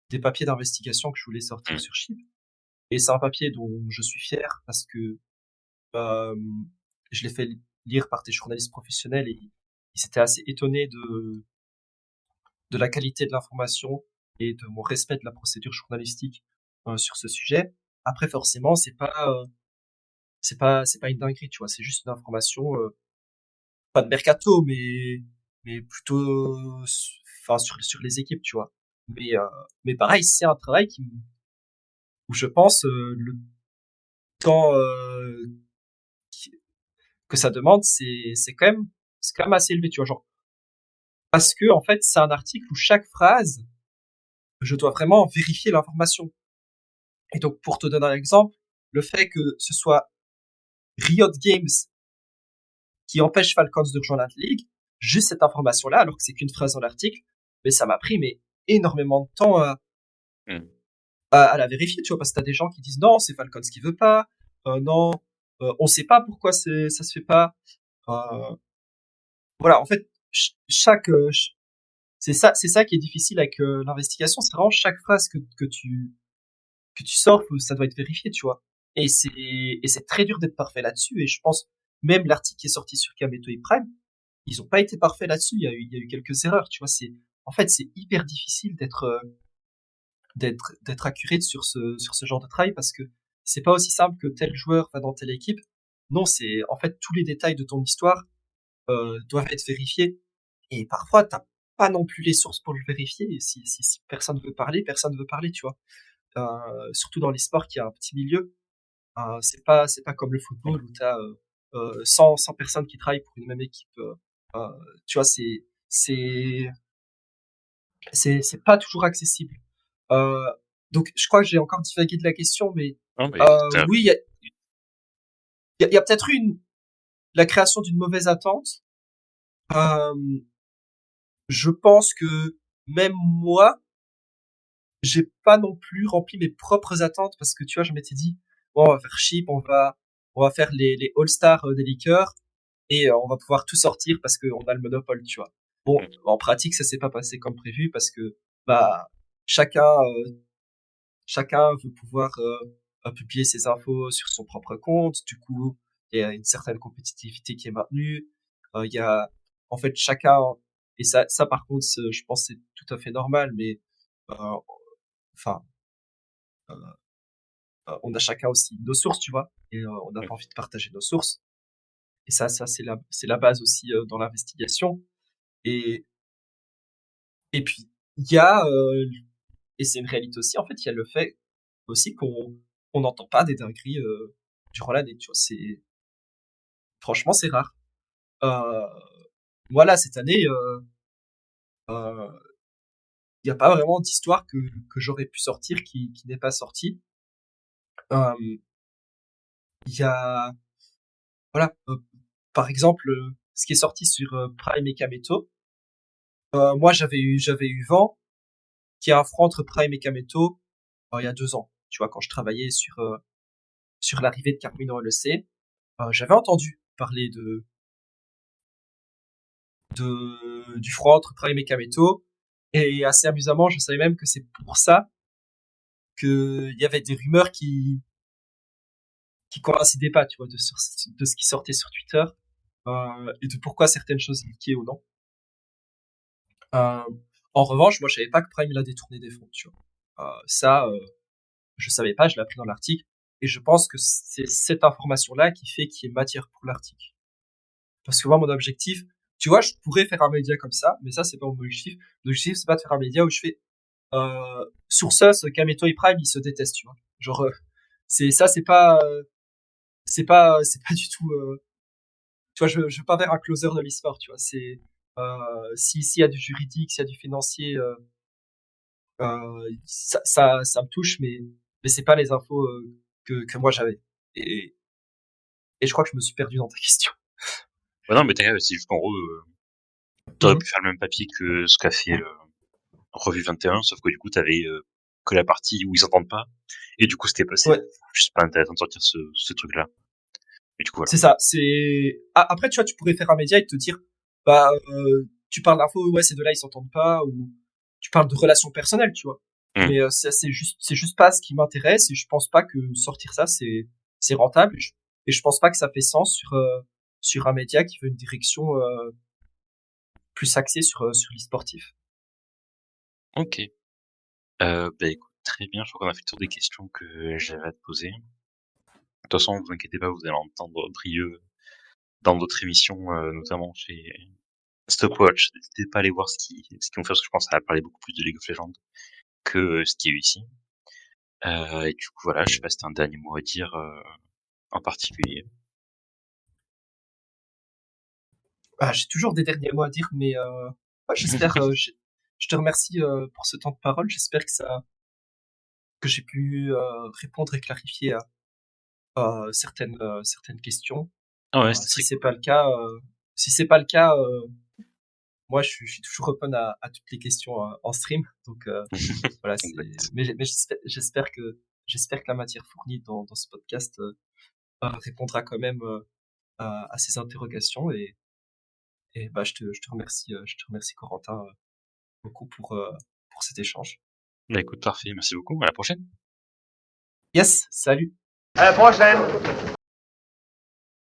des papiers d'investigation que je voulais sortir Mm. sur Chip, et c'est un papier dont je suis fier parce que euh, je l'ai fait lire par des journalistes professionnels et ils étaient assez étonnés de la qualité de l'information et de mon respect de la procédure journalistique sur ce sujet. Après, forcément, c'est pas une dinguerie, tu vois. C'est juste une information, pas de mercato, mais plutôt, enfin, sur les équipes, tu vois. Mais, euh, mais pareil, c'est un travail où je pense, le temps, que ça demande, c'est quand même assez élevé, tu vois. Genre, parce que, en fait, c'est un article où chaque phrase, je dois vraiment vérifier l'information. Et donc, pour te donner un exemple, le fait que ce soit Riot Games qui empêche Falcons de rejoindre la League, juste cette information-là, alors que c'est qu'une phrase dans l'article, mais ça m'a pris mais énormément de temps Mm. à la vérifier, tu vois, parce que t'as des gens qui disent non, c'est Falcons qui veut pas, non, on sait pas pourquoi ça se fait pas. Euh, voilà, en fait, chaque, c'est ça qui est difficile avec l'investigation, c'est vraiment chaque phrase que tu sors, ça doit être vérifié, tu vois. Et c'est très dur d'être parfait là-dessus. Et je pense même l'article qui est sorti sur Kameto et Prime, ils ont pas été parfaits là-dessus. Il y a eu quelques erreurs, tu vois. En fait, c'est hyper difficile d'être accurate sur ce genre de travail parce que c'est pas aussi simple que tel joueur va dans telle équipe. Non, c'est en fait tous les détails de ton histoire doivent être vérifiés. Et parfois, t'as pas non plus les sources pour le vérifier. Et si personne veut parler, tu vois. Surtout dans les sports qui a un petit milieu. C'est pas comme le Mm. football où tu as 100 personnes qui travaillent pour une même équipe. Euh, tu vois, c'est pas toujours accessible. Euh, donc, je crois que j'ai encore divagué de la question, mais Non, mais oui, il y a peut-être eu la création d'une mauvaise attente. Euh, je pense que même moi, j'ai pas non plus rempli mes propres attentes parce que tu vois, je m'étais dit, bon, on va faire Chip, on va faire les All-Stars des liqueurs et on va pouvoir tout sortir parce qu'on a le monopole, tu vois. Bon, mm. en pratique, ça s'est pas passé comme prévu parce que bah chacun chacun veut pouvoir publier ses infos sur son propre compte. Du coup, il y a une certaine compétitivité qui est maintenue. Il y a en fait chacun et ça par contre, je pense que c'est tout à fait normal, mais euh, enfin on a chacun aussi nos sources, tu vois, et on n'a pas envie de partager nos sources. Et ça c'est la base aussi dans l'investigation. Et et puis il y a et c'est une réalité aussi. En fait, il y a le fait aussi qu'on n'entend pas des dingueries durant l'année. Tu vois, c'est franchement c'est rare. Euh, voilà, cette année, euh, il n'y a pas vraiment d'histoire que j'aurais pu sortir qui n'est pas sortie. Euh, Il y a voilà, par exemple, ce qui est sorti sur Prime et Kameto. Moi, j'avais eu vent qu'il y a un front entre Prime et Kameto il y a 2 ans. Tu vois, quand je travaillais sur l'arrivée de Carmino LEC, j'avais entendu parler du front entre Prime et Kameto. Et assez amusamment, je savais même que c'est pour ça qu'il y avait des rumeurs qui coïncidaient pas, tu vois, de ce qui sortait sur Twitter et de pourquoi certaines choses leakaient ou non. Euh, En revanche, moi, je savais pas que Prime il a détourné des fonds, tu vois. Ça, je savais pas, je l'ai appris dans l'article, et je pense que c'est cette information-là qui fait qu'il y ait matière pour l'article. Parce que moi, mon objectif, tu vois, je pourrais faire un média comme ça, mais ça, c'est pas mon objectif. L'objectif, c'est pas de faire un média où je fais, source, Kameto et Prime, ils se détestent, tu vois. Genre, c'est ça, c'est pas du tout, tu vois, je veux pas faire un closer de l'e-sport, tu vois. C'est, s'il y a du juridique, s'il y a du financier, ça me touche, mais c'est pas les infos que moi j'avais. Et, et je crois que je me suis perdu dans ta question. Ouais, non, mais c'est juste qu'en gros, t'aurais pu faire le même papier que ce qu'a fait Revue 21, sauf que du coup, t'avais que la partie où ils s'entendent pas, et du coup, c'est Ouais, juste pas intéressant de sortir ce truc-là. Et du coup, voilà. c'est ça. C'est après, tu vois, tu pourrais faire un média et te dire, bah, tu parles d'infos, ouais, ces deux-là ils s'entendent pas, ou tu parles de relations personnelles, tu vois. Mm. Mais c'est juste pas ce qui m'intéresse et je pense pas que sortir ça c'est rentable et je pense pas que ça fait sens sur un média qui veut une direction plus axée sur l'e-sportif. Ok. Bah écoute, très bien, je crois qu'on a fait le tour des questions que j'avais à te poser. De toute façon, vous inquiétez pas, vous allez entendre Brieux dans d'autres émissions, notamment chez Stopwatch. N'hésitez pas à aller voir ce qu'ils vont faire, parce que je pense que ça va parler beaucoup plus de League of Legends que ce qu'il y a eu ici. Et du coup, voilà, je sais pas si t'as un dernier mot à dire en particulier. Ah, j'ai toujours des derniers mots à dire, mais ouais, j'espère. Je te remercie pour ce temps de parole. J'espère que j'ai pu répondre et clarifier à certaines questions. Ah ouais, c'était Si très c'est cool. pas le cas, moi je suis toujours open à toutes les questions en stream. Donc voilà, Exact. mais j'espère que la matière fournie dans ce podcast répondra quand même à ces interrogations et bah je te remercie Corentin beaucoup pour cet échange. Bah écoute, parfait, merci beaucoup, à la prochaine. Yes, salut. À la prochaine!